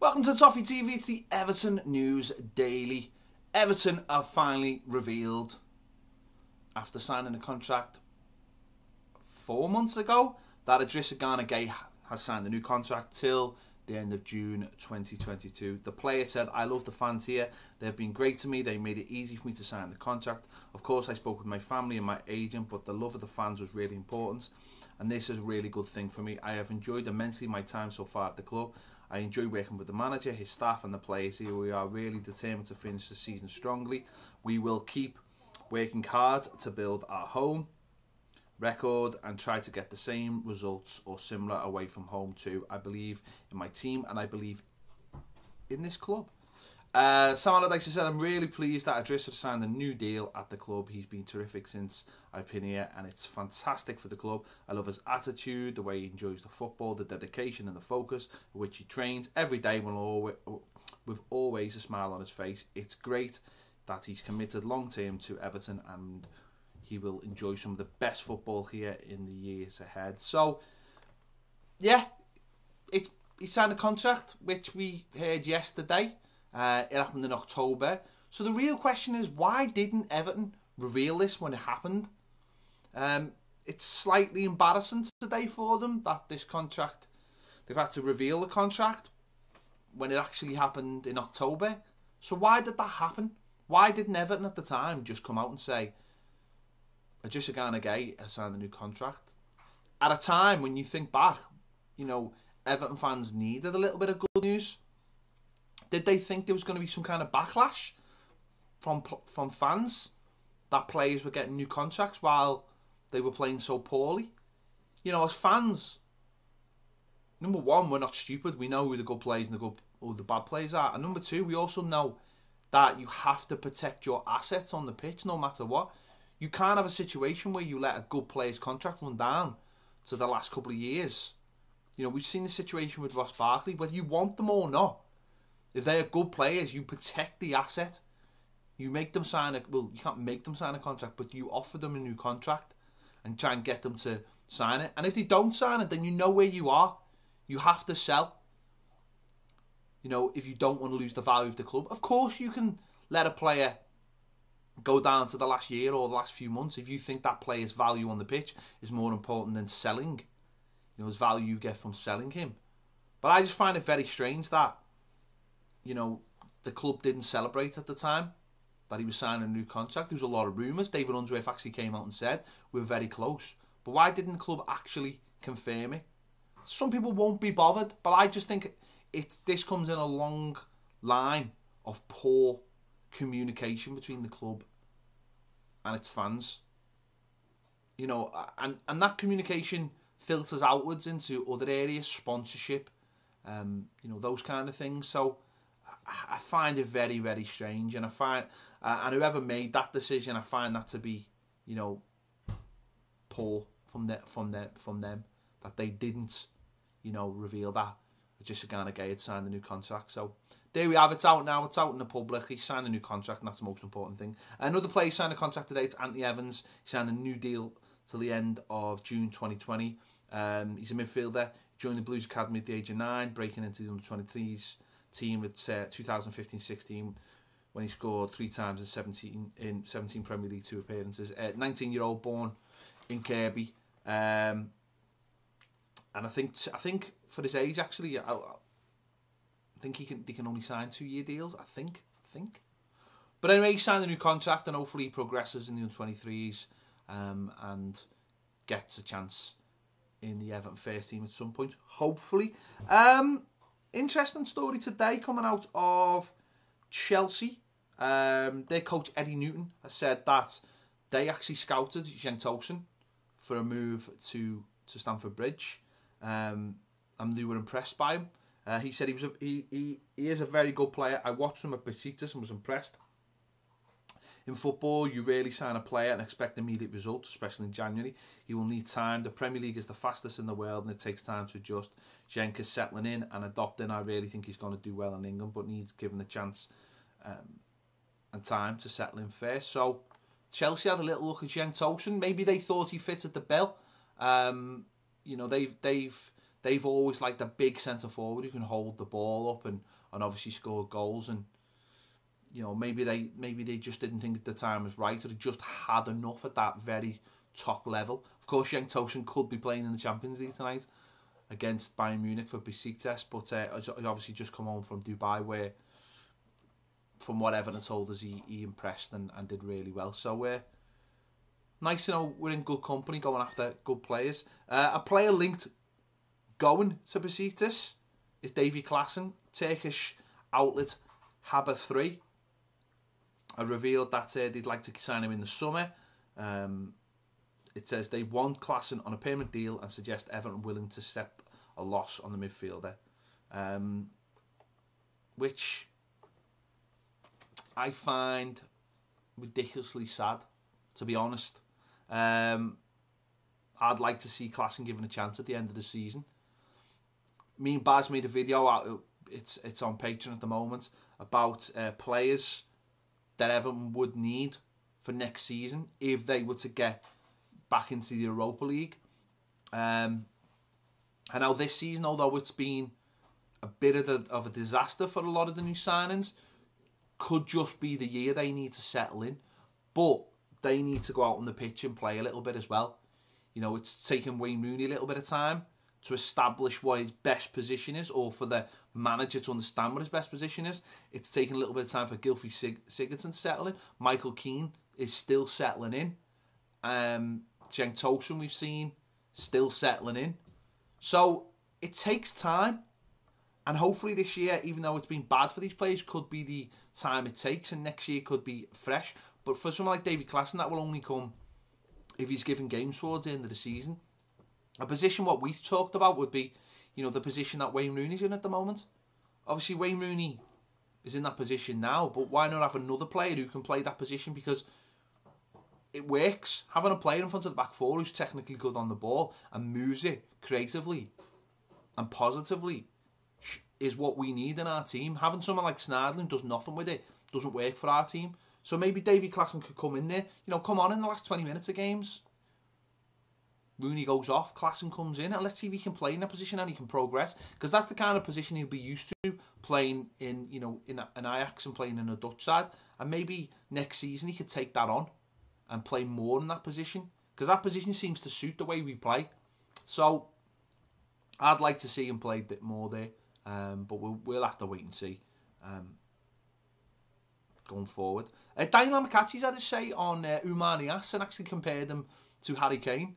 Welcome to Toffee TV. It's the Everton News Daily. Everton have finally revealed, after signing a contract 4 months ago, that Gana has signed a new contract till the end of June 2022. The player said, "I love the fans here. They've been great to me. They made it easy for me to sign the contract. Of course, I spoke with my family and my agent, but the love of the fans was really important. And this is a really good thing for me. I have enjoyed immensely my time so far at the club. I enjoy working with the manager, his staff and the players here. We are really determined to finish the season strongly. We will keep working hard to build our home record and try to get the same results or similar away from home too. I believe in my team and I believe in this club." Sam Allardyce said, "I'm really pleased that Idris has signed a new deal at the club. He's been terrific since I've been here and it's fantastic for the club. I love his attitude, the way he enjoys the football, the dedication and the focus with which he trains every day with always a smile on his face. It's great that he's committed long term to Everton and he will enjoy some of the best football here in the years ahead." So, yeah, he signed a contract, which we heard yesterday. It happened in October. So the real question is, why didn't Everton reveal this when it happened? It's slightly embarrassing today for them that this contract, they've had to reveal the contract when it actually happened in October. So why did that happen? Why didn't Everton at the time just come out and say, Gana has signed a new contract? At a time when you think back, Everton fans needed a little bit of good news. Did they think there was going to be some kind of backlash from fans that players were getting new contracts while they were playing so poorly? As fans, number one, we're not stupid. We know who the good players and who the bad players are. And number two, we also know that you have to protect your assets on the pitch no matter what. You can't have a situation where you let a good player's contract run down to the last couple of years. We've seen the situation with Ross Barkley, whether you want them or not. If they are good players, you protect the asset. You make them sign you can't make them sign a contract, but you offer them a new contract and try and get them to sign it. And if they don't sign it, then you know where you are. You have to sell. If you don't want to lose the value of the club. Of course you can let a player go down to the last year or the last few months if you think that player's value on the pitch is more important than selling. His value you get from selling him. But I just find it very strange that the club didn't celebrate at the time that he was signing a new contract. There was a lot of rumours. David Unsworth actually came out and said we were very close. But why didn't the club actually confirm it? Some people won't be bothered, but I just think this comes in a long line of poor communication between the club and its fans. And that communication filters outwards into other areas, sponsorship, those kind of things. So I find it very, very strange, and I find, and whoever made that decision, I find that to be, poor from them that they didn't, reveal that Gana had signed a new contract. So there we have it. It's out now. It's out in the public. He signed a new contract, and that's the most important thing. Another player signed a contract today. It's Anthony Evans. He signed a new deal till the end of June 2020. He's a midfielder. He joined the Blues Academy at the age of 9, breaking into the under-23s team at 2015-16 when he scored 3 times in 17 Premier League 2 appearances. 19-year-old, born in Kirby, and I think for his age, actually, I think they can only sign 2-year deals. I think. But anyway, he signed a new contract, and hopefully he progresses in the under-23s and gets a chance in the Everton first team at some point. Hopefully. Interesting story today coming out of Chelsea. Their coach Eddie Newton has said that they actually scouted Cenk Tosun for a move to Stamford Bridge, and they were impressed by him. He said he is a very good player. I watched him at Besiktas and was impressed. In football, you rarely sign a player and expect immediate results, especially in January. He will need time. The Premier League is the fastest in the world and it takes time to adjust. Cenk is settling in and adopting. I really think he's going to do well in England, but needs given the chance and time to settle in first. So Chelsea had a little look at Cenk Tosun. Maybe they thought he fitted the bill. They've they've always liked a big centre forward who can hold the ball up and obviously score goals. And you know, maybe they just didn't think the time was right, or they just had enough at that very top level. Of course, Cenk Tosun could be playing in the Champions League tonight against Bayern Munich for Besiktas, but he's obviously just come home from Dubai, where, from what Everton told us, he impressed and did really well. So nice to know we're in good company going after good players. A player linked going to Besiktas is Davy Klaassen. Turkish outlet Haber 3 revealed that they'd like to sign him in the summer. It says they want Klaassen on a permanent deal and suggest Everton willing to accept a loss on the midfielder, which I find ridiculously sad, to be honest. I'd like to see Klaassen given a chance at the end of the season. Me and Baz made a video out. It's on Patreon at the moment about players that Everton would need for next season if they were to get back into the Europa League. And now this season, although it's been a bit of a disaster for a lot of the new signings, could just be the year they need to settle in. But they need to go out on the pitch and play a little bit as well. You know, it's taken Wayne Rooney a little bit of time to establish what his best position is, or for the manager to understand what his best position is. It's taken a little bit of time for Gylfi Sigurdsson to settle in. Michael Keane is still settling in. Cenk Tosun, we've seen, still settling in. So it takes time, and hopefully this year, even though it's been bad for these players, could be the time it takes, and next year could be fresh. But for someone like David Klaassen, that will only come if he's given games towards the end of the season. A position what we talked about would be, you know, the position that Wayne Rooney's in at the moment. Obviously, Wayne Rooney is in that position now, but why not have another player who can play that position? Because it works. Having a player in front of the back four who's technically good on the ball and moves it creatively and positively is what we need in our team. Having someone like Snidling does nothing with it doesn't work for our team. So maybe Davy Klaassen could come in there. You know, come on in the last 20 minutes of games. Rooney goes off, Klaassen comes in, and let's see if he can play in that position and he can progress. Because that's the kind of position he'll be used to, playing in, you know, in an Ajax and playing in a Dutch side. And maybe next season he could take that on and play more in that position. Because that position seems to suit the way we play. So I'd like to see him play a bit more there. But we'll have to wait and see going forward. Daniel McCarthy's had a say on Oumar Niasse and actually compared him to Harry Kane,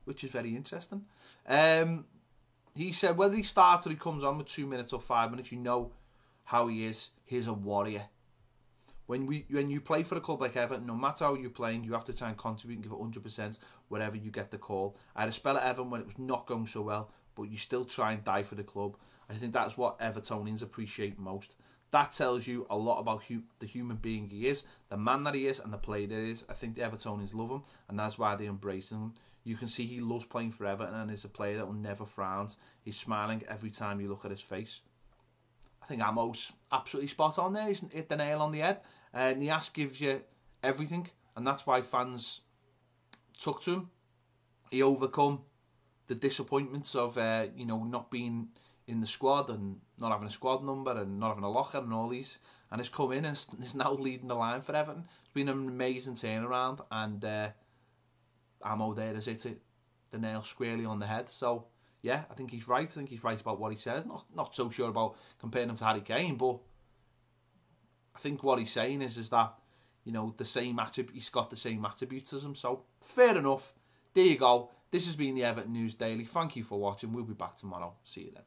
which is very interesting. He said whether he starts or he comes on with 2 minutes or 5 minutes, you know how he is. He's a warrior. When you play for a club like Everton, no matter how you're playing, you have to try and contribute and give it 100% wherever you get the call. I had a spell at Everton when it was not going so well, but you still try and die for the club. I think that's what Evertonians appreciate most. That tells you a lot about the human being he is, the man that he is, and the player that he is. I think the Evertonians love him, and that's why they embrace him. You can see he loves playing for Everton and is a player that will never frown. He's smiling every time you look at his face. I think Amo's absolutely spot on there. He's hit the nail on the head. Niasse gives you everything, and that's why fans took to him. He overcome the disappointments of not being in the squad and not having a squad number and not having a locker and all these, and has come in and is now leading the line for Everton. It's been an amazing turnaround, and Amo there has hit the nail squarely on the head. So yeah, I think he's right. I think he's right about what he says. Not so sure about comparing him to Harry Kane, but I think what he's saying is that, you know, he's got the same attributes as him. So fair enough. There you go. This has been the Everton News Daily. Thank you for watching. We'll be back tomorrow. See you then.